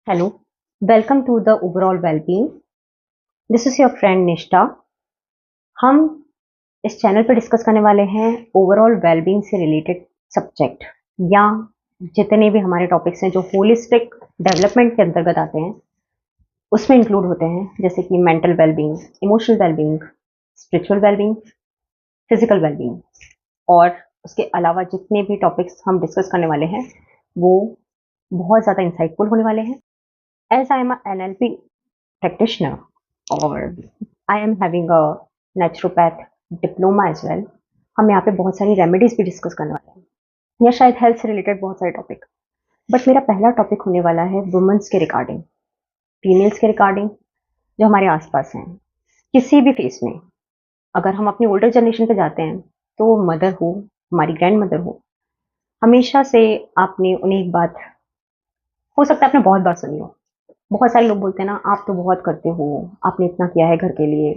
Hello, welcome to the overall well-being. This is your friend निष्ठा. हम इस channel पर डिस्कस करने वाले हैं ओवरऑल वेलबींग से रिलेटेड सब्जेक्ट या जितने भी हमारे टॉपिक्स हैं जो होलिस्टिक डेवलपमेंट के अंतर्गत आते हैं उसमें इंक्लूड होते हैं, जैसे कि mental wellbeing, emotional wellbeing, spiritual wellbeing, physical wellbeing और उसके अलावा जितने भी टॉपिक्स हम डिस्कस करने वाले हैं वो बहुत ज़्यादा इंसाइटफुल होने वाले हैं. As I am a NLP practitioner or I am having a naturopath diploma as well, हम यहाँ पे बहुत सारी रेमेडीज भी डिस्कस करने वाले हैं या शायद हेल्थ से रिलेटेड बहुत सारे टॉपिक. बट मेरा पहला टॉपिक होने वाला है वुमेन्स के रिगार्डिंग, फीमेल्स के रिगार्डिंग जो हमारे आसपास हैं किसी भी फेस में. अगर हम अपनी ओल्डर जनरेशन पे जाते हैं तो मदर हो, हमारी ग्रैंड मदर हो, हमेशा से आपने उन्हें एक बात हो सकता है आपने बहुत बार सुनी हो. बहुत सारे लोग बोलते हैं ना, आप तो बहुत करते हो, आपने इतना किया है घर के लिए,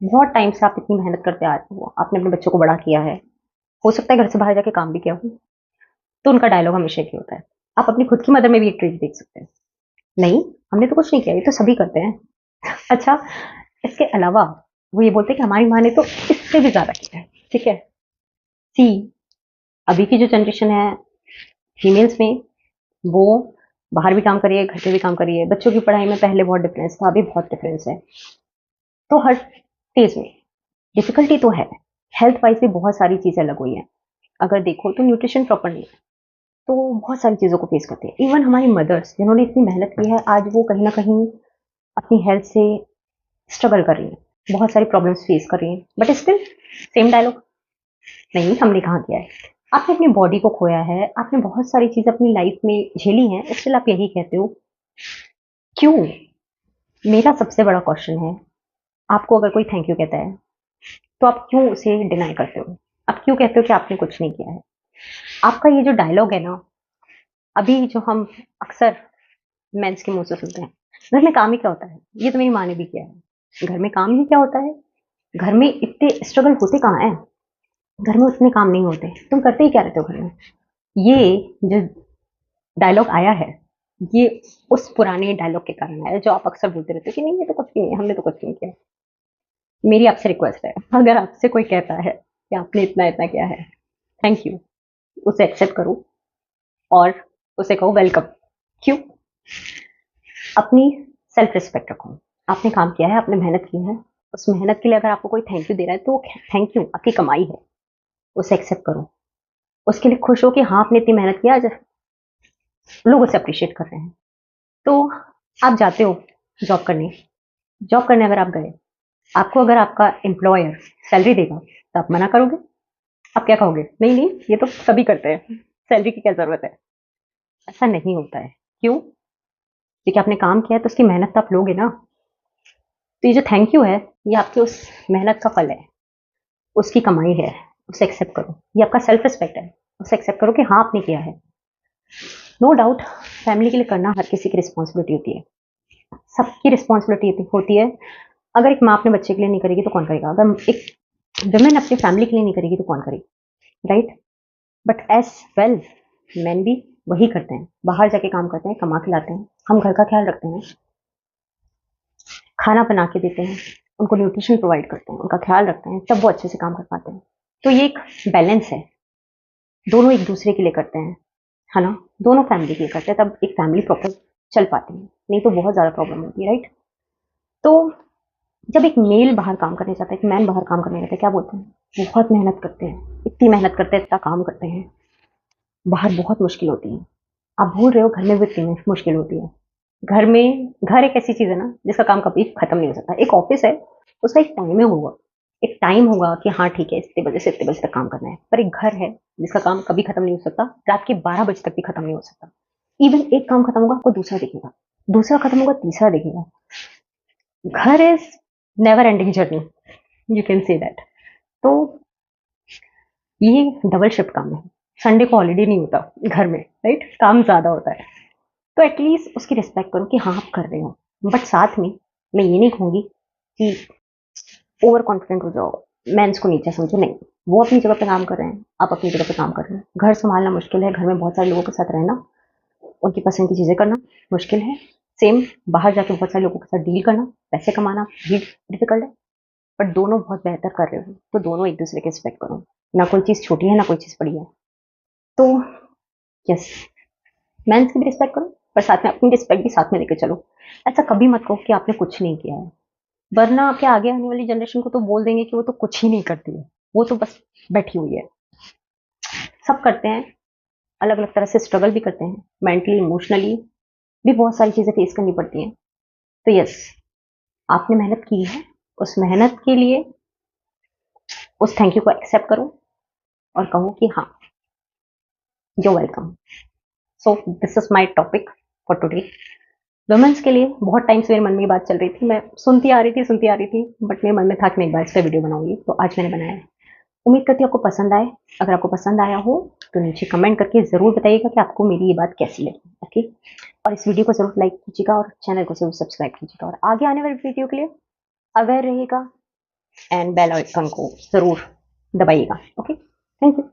बहुत टाइम से आप इतनी मेहनत करते आ रहे हो, आपने अपने बच्चों को बड़ा किया है, हो सकता है घर से बाहर जाके काम भी किया हो. तो उनका डायलॉग हमेशा ही होता है. आप अपनी खुद की मदर में भी एक ट्रेड देख सकते हैं, नहीं हमने तो कुछ नहीं किया, ये तो सभी करते हैं. अच्छा, इसके अलावा वो ये बोलते हैं कि हमारी माँ ने तो इससे भी ज्यादा किया है. ठीक है, सी अभी की जो जनरेशन है फीमेल्स में, वो बाहर भी काम करिए, घर पे भी काम करिए, बच्चों की पढ़ाई में पहले बहुत डिफरेंस था, अभी बहुत डिफरेंस है. तो हर फेज में डिफिकल्टी तो है. हेल्थ वाइज भी बहुत सारी चीज़ें अलग हुई हैं. अगर देखो तो न्यूट्रिशन प्रॉपर नहीं है, तो बहुत सारी चीज़ों को फेस करते हैं. इवन हमारी मदर्स जिन्होंने इतनी मेहनत की है, आज वो कहीं ना कहीं अपनी हेल्थ से स्ट्रगल कर रही हैं, बहुत सारी प्रॉब्लम्स फेस कर रही हैं. बट स्टिल सेम डायलॉग, नहीं हमने कहाँ किया है. आपने अपनी बॉडी को खोया है, आपने बहुत सारी चीज़ें अपनी लाइफ में झेली हैं, स्टिल आप यही कहते हो. क्यों? मेरा सबसे बड़ा क्वेश्चन है, आपको अगर कोई थैंक यू कहता है तो आप क्यों उसे डिनाई करते हो? आप क्यों कहते हो कि आपने कुछ नहीं किया है? आपका ये जो डायलॉग है ना, अभी जो हम अक्सर मेंस के मुंह से सुनते हैं, घर में काम ही क्या होता है, ये तो मेरी माँ ने भी किया है. घर में काम ही क्या होता है? घर में इतने स्ट्रगल होते कहाँ हैं? घर में उतने काम नहीं होते, तुम करते ही क्या रहते हो घर में? ये जो डायलॉग आया है, ये उस पुराने डायलॉग के कारण आया जो आप अक्सर बोलते रहते हो कि नहीं ये तो कुछ भी नहीं, हमने तो कुछ नहीं किया. मेरी आपसे रिक्वेस्ट है, अगर आपसे कोई कहता है कि आपने इतना इतना किया है, थैंक यू, उसे एक्सेप्ट करो और उसे कहो वेलकम. क्यों? अपनी सेल्फ रिस्पेक्ट रखो. आपने काम किया है, आपने मेहनत की है, उस मेहनत के लिए अगर आपको कोई थैंक यू दे रहा है तो थैंक यू, आपकी कमाई है, उसे एक्सेप्ट करो. उसके लिए खुश हो कि हाँ आपने इतनी मेहनत किया, आज लोग उसे अप्रिशिएट कर रहे हैं. तो आप जाते हो जॉब करने, जॉब करने अगर आप गए, आपको अगर आपका एम्प्लॉयर सैलरी देगा तो आप मना करोगे? आप क्या कहोगे? नहीं नहीं ये तो सभी करते हैं, सैलरी की क्या जरूरत है? ऐसा नहीं होता है. क्यों? क्योंकि आपने काम किया है तो उसकी मेहनत तो आप लोगे ना. तो ये जो थैंक यू है, ये आपकी उस मेहनत का फल है, उसकी कमाई है, उसे एक्सेप्ट करो. ये आपका सेल्फ रिस्पेक्ट है, उसे एक्सेप्ट करो कि हाँ आपने किया है. नो डाउट, फैमिली के लिए करना हर किसी की रिस्पॉन्सिबिलिटी होती है, सबकी रिस्पॉन्सिबिलिटी होती है. अगर एक माँ अपने बच्चे के लिए नहीं करेगी तो कौन करेगा? अगर एक वुमेन अपनी फैमिली के लिए नहीं करेगी तो कौन करेगी? Right? But as well man भी वही करते हैं, बाहर जाके काम करते हैं, कमा के लाते हैं, हम घर का ख्याल रखते हैं, खाना बना के देते हैं, उनको न्यूट्रिशन प्रोवाइड करते हैं, उनका ख्याल रखते हैं, तब वो अच्छे से काम कर पाते हैं. तो ये एक बैलेंस है, दोनों एक दूसरे के लिए करते हैं, है ना, दोनों फैमिली के लिए करते हैं, तब एक फैमिली प्रॉपर चल पाती है, नहीं तो बहुत ज़्यादा प्रॉब्लम होती है. राइट? तो जब एक मेल बाहर काम करने जाता है, एक मैन बाहर काम करने जाता है, क्या बोलते हैं? बहुत मेहनत करते हैं, इतनी मेहनत करते हैं, इतना काम करते हैं, बाहर बहुत मुश्किल होती है. आप भूल रहे हो घर में भी इतनी मुश्किल होती है. घर में, घर एक ऐसी चीज है ना जिसका काम कभी खत्म नहीं हो सकता. एक ऑफिस है, उसका एक टाइम होगा, एक टाइम होगा कि हाँ ठीक है इतने बजे से इतने बजे तक काम करना है. पर एक घर है जिसका काम कभी खत्म नहीं हो सकता, रात के 12 बजे तक भी खत्म नहीं हो सकता. इवन एक काम खत्म होगा आपको दूसरा दिखेगा, दूसरा खत्म होगा तीसरा दिखेगा. घर is never ending journey, you can say that. तो ये डबल शिफ्ट काम है, संडे को हॉलीडे नहीं होता घर में. राइट? काम ज्यादा होता है. तो एटलीस्ट उसकी रिस्पेक्ट करो कि हाँ आप कर रहे हो. बट साथ में मैं ये नहीं कहूंगी कि ओवर कॉन्फिडेंट हो जाओ, मेंस को नीचे समझो, नहीं. वो अपनी जगह पे काम कर रहे हैं, आप अपनी जगह पे काम कर रहे हो. घर संभालना मुश्किल है, घर में बहुत सारे लोगों के साथ रहना, उनकी पसंद की चीज़ें करना मुश्किल है। सेम बाहर जाके बहुत सारे लोगों के साथ डील करना, पैसे कमाना भी डिफिकल्ट है। बट दोनों बहुत बेहतर कर रहे हो तो दोनों एक दूसरे के रिस्पेक्ट करो। ना कोई चीज़ छोटी है ना कोई चीज़ बड़ी है। तो यस, मेंस की भी रिस्पेक्ट करो पर साथ में अपनी रिस्पेक्ट भी साथ में लेके चलो। ऐसा कभी मत कहो कि आपने कुछ नहीं किया है, वरना आपके आगे आने वाली जनरेशन को तो बोल देंगे कि वो तो कुछ ही नहीं करती है, वो तो बस बैठी हुई है। सब करते हैं, अलग अलग तरह से स्ट्रगल भी करते हैं, मेंटली इमोशनली भी बहुत सारी चीज़ें फेस करनी पड़ती हैं। तो यस, आपने मेहनत की है, उस मेहनत के लिए उस थैंक यू को एक्सेप्ट करो और कहो कि हाँ, you welcome. So this is my topic for today. Women's के लिए बहुत टाइम से मेरे मन में ये बात चल रही थी, मैं सुनती आ रही थी, बट मेरे मन में था कि मैं एक बार इस पर वीडियो बनाऊंगी, तो आज मैंने बनाया है। उम्मीद करती हूँ आपको पसंद आए। अगर आपको पसंद आया हो तो नीचे कमेंट करके ज़रूर बताइएगा कि आपको मेरी ये बात कैसी लगी। ओके, और इस वीडियो को ज़रूर लाइक कीजिएगा और चैनल को ज़रूर सब्सक्राइब कीजिएगा और आगे आने वाली वीडियो के लिए अवेयर रहिएगा एंड बेल आइकन को ज़रूर दबाइएगा। Okay, thank you.